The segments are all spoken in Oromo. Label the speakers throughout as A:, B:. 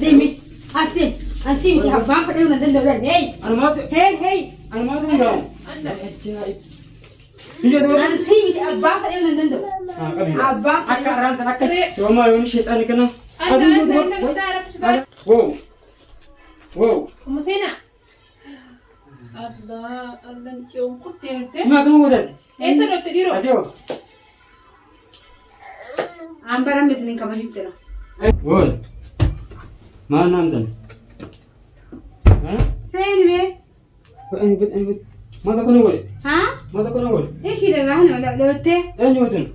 A: Dimi. Asih ya bang pada yang nanti dah. Hey.
B: Anu mau tu enggak? Iya tu.
A: Asih ya bang pada yang nanti dah. Abang.
B: Akaran terakhir. Semua ini syaitan ikan. Wow.
C: Kamu sena? Allah cium kutir.
B: Semua kamu buat.
C: Sudah tidur.
B: Adio.
A: Ambaran besar kamu juga.
B: Wow. Mana nanti?
A: Sen be.
B: Ini. Mata kau boleh?
A: Hah?
B: Mata kau boleh?
A: Sih dah kan? Lotte.
B: Nyutun.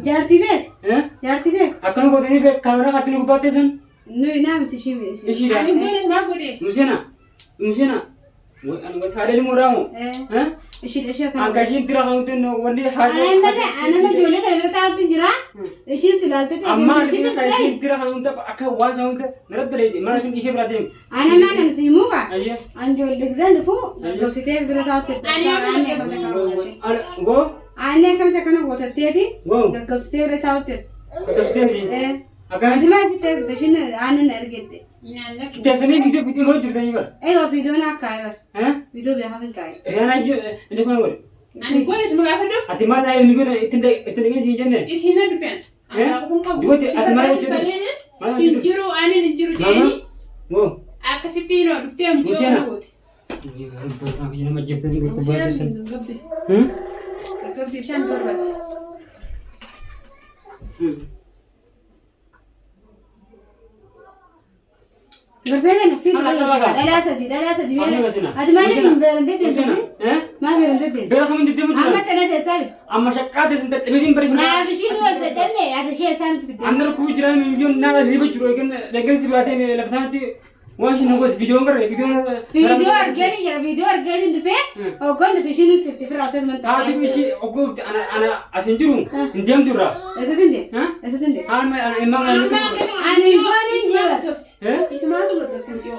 A: Jarti deh. Jarti deh.
B: Akan buat ini kamera hati nu buat tesan.
A: Nui nama tu sih.
B: Isi dah.
C: Ani boleh semua boleh.
B: Musina. Anu buat hari ini muramu.
A: Sih dah sih kan.
B: Angkat sih tidak kamu tu wandi hari.
A: Anak jualnya saya bertahu tu jera. Sih silat tu.
B: Amma kita sih tidak kamu tu akak wan kamu tu. Nerat beli. Mana tu isi berarti.
A: Anak mana sih muka?
B: Aja.
A: Anjol degzan tu. Kau sih teh bertahu tu.
B: Go.
A: Anak kamu cakap nak buat tiada. Kau sih teh bertahu tu.
B: Kau sih. Akan.
A: Ajimah kita tu anak nak ergete.
B: Kita sini video mau jadi ni ber.
A: Video nak kaya ber. Video biar kami kaya.
B: Riana je ini kau ber.
C: Ani boleh semua apa tu?
B: Hati mana ini kau itu ni sih jenis.
C: Isina depan. Aku pun kau.
B: Hati mana itu?
C: Ninjuru ani ninjuru jadi.
B: Wow.
C: Aku sitino depan jauh.
B: Ini kan aku jadi macam ni aku buat tesan.
C: Gabdi shan berbat.
A: Berbeda sih. Dah sedi. Ada mana berende tu sih? Mana berende tu?
B: Berapa kamu jadi macam?
A: Amat ada sesuatu.
B: Amma syakkat sesuatu lebih beri.
A: Bishinu ada demi ada sesuatu.
B: Andar kucing milion nara ribet curu kan, lepas itu berarti ni lepas nanti, wah sih nunggu video angker,
A: Video argani tu pe? Oh kan tu bishinu tu perasaan mentah.
B: Tadi bisi, aku anak asin curung, diam tu lah.
A: Esok ni.
B: Anak emang
A: Anu ibu ni je.
C: Isma tu betul sendiri.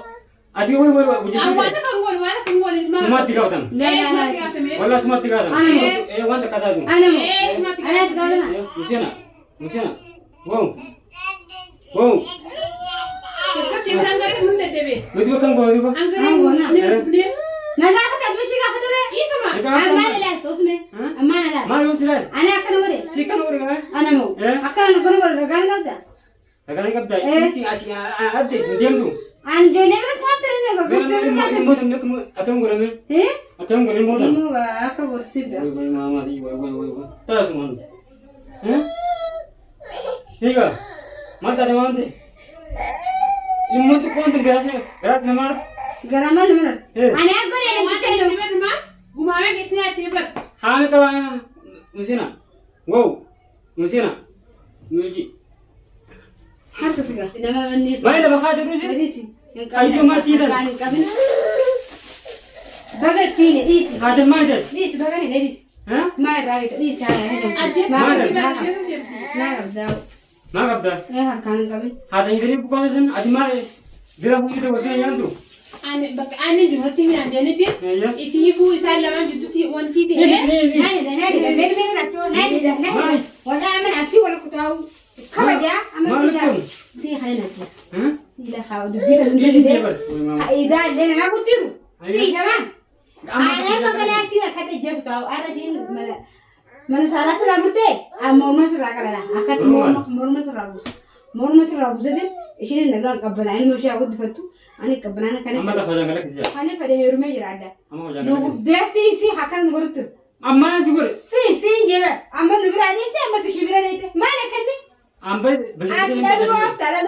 B: Adi woi bujuk.
C: Awak tu kawan isma.
B: Semua tiga orang. Wala semua tiga orang. Wanda kata tu.
C: Semua tiga.
A: Anak tiga orang.
B: Musiana. Wow.
C: Kita tiada anggar pun tak debe.
B: Betul kan kau itu?
C: Anggar.
A: Nada apa tak mesti kau tu le?
C: Isma.
A: Mana lah tu semua. Mana lah.
B: Mana usiran?
A: Anak akan boleh.
B: Sikan boleh kan?
A: Anak mau. Akan boleh kan kau dah.
B: Akan kau dah. Ini asyik ada diam tu.
A: Anjo ni mana tak terima kau. Gusto ni tak.
B: Atau mula ni? Atau mula ni mula.
A: Mula aku bersih dah.
B: Mama di woi. Tahu semua. Tiga. Mata ada mana? Ini muncul kau tu geras mana?
A: Garam mana? Anak aku ni ada
C: Mata ni tiba rumah. Gumawe kisah tiba.
B: Hame kawan. Musina. Wow. Musina. Muji.
A: Harus juga. Nama ni.
B: Mana dah bakal terus ni? Ayo mati dah.
A: Bagai sini, isi.
B: Ada mana?
A: Isi bagai ni, isi. Mana dah itu? Isi ada.
B: Mana dah?
A: Harkan kami.
B: Ada ini bukan sen. Ada mana? Dia pun itu betul yang tu.
C: Ane juga tiada ane ni dia. Ibu salah macam tu wanti dia.
A: Nani. Wala aman asi wala kutahu. Kau dia aman sih. Si hari nanti. Tidak kau tu bila tu dia. Ida lena nak kutiru. Si kaman. Ane makan asi nak kata just kau. Ada sih mana salah salah betul. Morma salah kalau akat morma salah bus jadi. Isini naga kabelan ini masih aku dapat tu. Ani kabelan kan.
B: Amma dah kau jangan lagi dia.
A: Ani pada herume jerada.
B: Amma kau jangan lagi.
A: Dia si hakan ngurut tu.
B: Amma sih gur.
A: Si jawab. Amma nubir ada itu, amma sih shibir ada itu. Mana kan ni?
B: Amma bersih.
A: Ada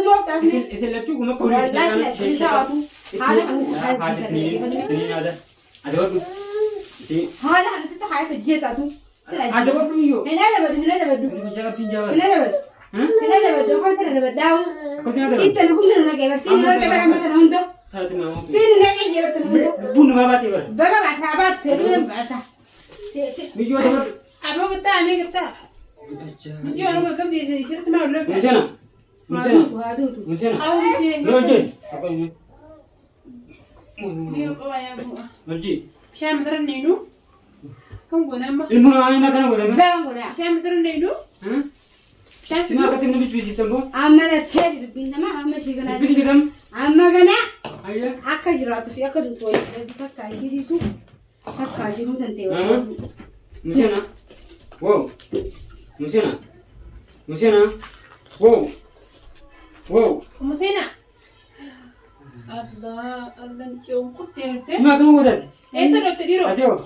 A: dua waktu.
B: Isil lecu guna kau ni.
A: Bisa waktu.
B: Ini ada. Ada apa?
A: Hala hansi tu kaya sejak satu.
B: Ada apa pun yo?
A: Ini ada baju.
B: Ini jangan pinjam.
A: Ini ada baju. Kau tidak ada baju. Sini nak pun nak kaya. Sini nak kaya macam mana untuk? Sini nak kaya macam mana?
B: Bunuh apa tiba?
A: Baga macam apa? Terus bahasa.
B: Video ada.
C: Apa kita? Ame kita. Video orang macam dia sih. Siapa mahu lagi?
B: Musina.
C: Awak je.
B: Lojin. Apa ini?
C: Dia kau ayah bu.
B: Lojin.
C: Siapa terus nenu? Kamu guna apa?
B: Ilmu ayah nak kan guna?
A: Jangan guna.
C: Siapa terus nenu?
B: سمع كتير نبيش بيسي تنبو
A: أما تهدي بينما أما شيء كنا
B: بيجي كم
A: أما كنا
B: أيه
A: أكجرات في أكجر توي بفكر شيء سو فكر شيء مو تنتهي
B: مسينا واو مسينا مسينا واو واو
C: مسينا الله نشوف كتير
B: سمع كم ودات
C: إيه سر تديرو
B: أتيو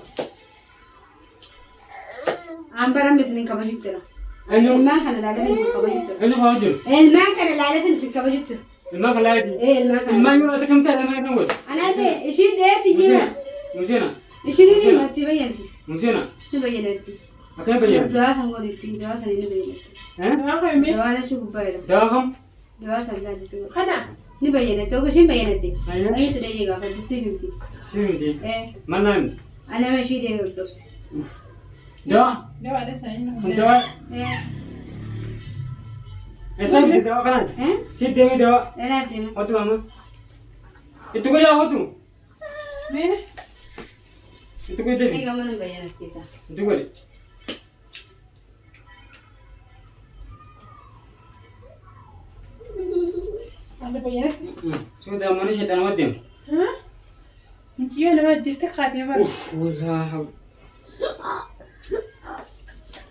A: أم برام بسنين كباجو ترى
B: أيوه
A: الماء كان لا لازم في كباجو ترى
B: أيوه خاجو
A: الماء كان لا لازم في كباجو ترى
B: الماء كلايدي
A: إيه الماء كان
B: الماء يوم أتكلم تاني ما يكمل
A: أنا أبي إيش ده سيجينا
B: مسينا
A: إيش اللي ما تبين سيس
B: مسينا
A: تبين أنت
B: أكيد بيان
A: دوا سانغو دي دوا سانين تبين
B: ها
C: ما فهمي
A: دوا لا شو بيرا
B: دواهم
A: دوا سانغو دي تبين
C: خنا
A: نبين تو كشين بين أنت
B: أيوه
A: أيش ده يجا فدوسي فهمتي
B: سيمتي
A: إيه
B: ما نايم
A: أنا ماشي ده دوسي
B: دوا
C: دوا ده ساين
B: دوا
A: إيه
B: إسمع دوا كمان
A: إيه
B: سيد دمي دوا
A: أنا أدري
B: هاتو ماما itu kau jauh tu
C: مين
B: itu kau jadi
A: إيه كمان نبين أنت
B: itu kau
C: هذا بينك
B: sudah mana syaitan wadim
C: ها نجيو لما جفتك خاتي بر
B: ولا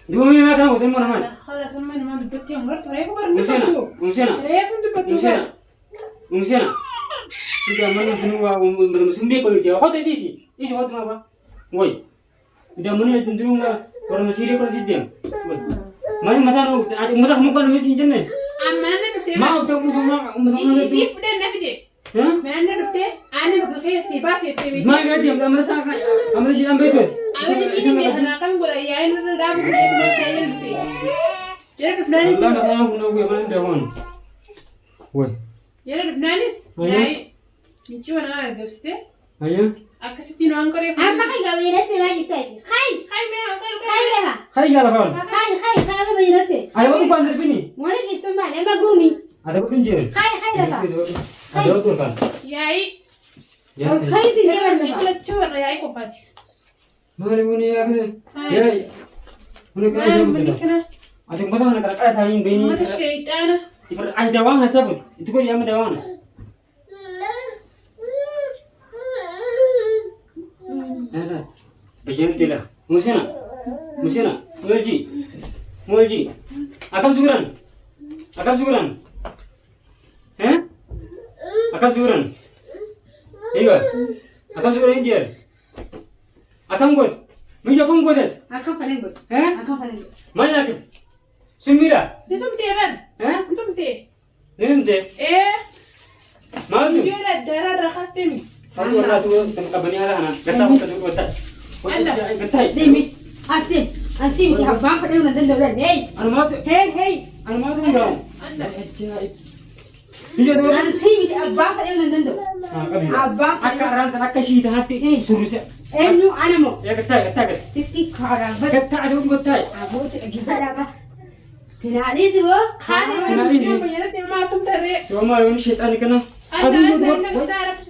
B: dua minggu makan wadim mana mana
C: خلاص ما دبتي عمر ترى كبر
B: مسنا
C: نبتو
B: مسنا
C: ريف دبتو
B: مسنا مسنا sudah mana benua musim dia kalau dia kau tak isi isi waktu apa woi sudah mana tunduk orang masih dia kalau dia mana mata nu ada mata muka nu masih jenis
C: أما أنا دفتي
B: mau tak muka muka
C: إيش إيش فدان نفدي
B: Hah?
C: ما أنا دفتي أنا بقول سيباس يتبي
B: ما قاعد يم أمر ساكن أمر شيء أم بيتون
C: أنا دي سيني أنا كم برا يا إنه ده دام سيد ما كاين بتي يا فلانيس
B: الله ما تعرف إنه هو من دوان وين
C: يا فلانيس يا نجيو أنا دفتي
B: هيا
C: أكسيتي نوان كوري
A: أما خي كبين أنت ما جبتي خي
C: هاي ما أقول
A: خي لها
B: خير يلا كون
A: خي ما بين أنت
B: أنا ما بقول بني
A: ما لقيت ما لما قومي
B: ada pun je
A: خي لها
B: ada tu kan
C: يا إيه
B: ya
A: خي تجيب لها
C: يقول تشوف يا إيه كوباتي
B: mana ni ya ya mana
C: ما
B: kena
C: مني
B: jawab
C: كنا
B: ada mana mana kata saya ini
C: ما
B: bini
C: الشيطان
B: ibarat ada wana sabun itu kau yang ada wana ada bagian tidak musina mulji akan syukuran akan syukuran iya akan syukuran injil akan buat minyak buat
A: أكم فلنقول
B: eh
A: أكم فلنقول
B: mana akan sumira
C: أنتم تيبان
B: eh
C: أنتم تي
B: nente
C: إيه
B: mana tu
C: يجوا الدارة رخص تمي
B: aku orang tu tempat bani ada anak getah getah getah
A: ديمي أسيم أسيم يا بام فلنقول ندندو لا هاي
B: anu mau tu
A: هاي
B: anu mau tu dong
C: أنت
B: ajaib dia tu
A: أسيم يا بام فلنقول ندندو
B: kabir
A: أبام
B: akak ran tak kasih dah hati suruh saya
A: إنه أنا مو
B: ya getah
A: ستي كارا بس
B: getah ada getah
A: أبوت أجيب لها تنادي سوا
C: هذه
B: kenalin
C: ما
B: sih
C: بينات ما تم ترى
B: semua ini syaitan kena
C: أنا أنا تعرف